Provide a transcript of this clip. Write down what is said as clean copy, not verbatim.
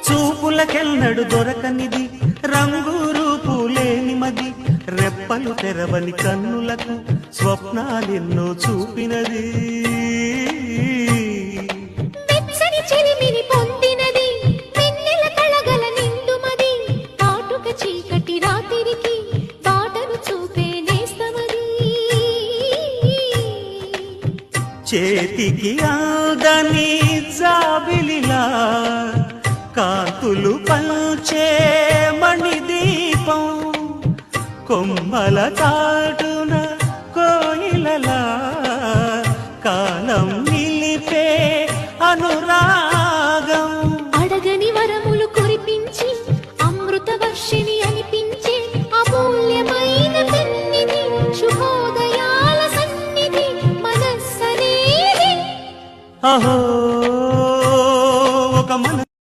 చూపులకెన్నడు దొరకనిది రంగు రూపు లేని మది రెప్పలు తెరవని కన్నులకు స్వప్నాలెన్నో చూపినది వెచ్చని చెలిమిని పొందినది వెన్నెల కళగల నిండుమది కాటుక చీకటి రాత్రికి బాటను చూపే నేస్తమది చేతికి ఆదని జాబిలిలా కాంతులు పంచే మణిదీపం కొమ్మల చాటున కోయిలలా కాలం నిలిపే అనురాగం అడగని వరములు కురిపించి అమృత వర్షిణి అనిపించే అమూల్యమైన పెన్నిధి శుభోదయాల సన్నిధి మనస్సనేది అహో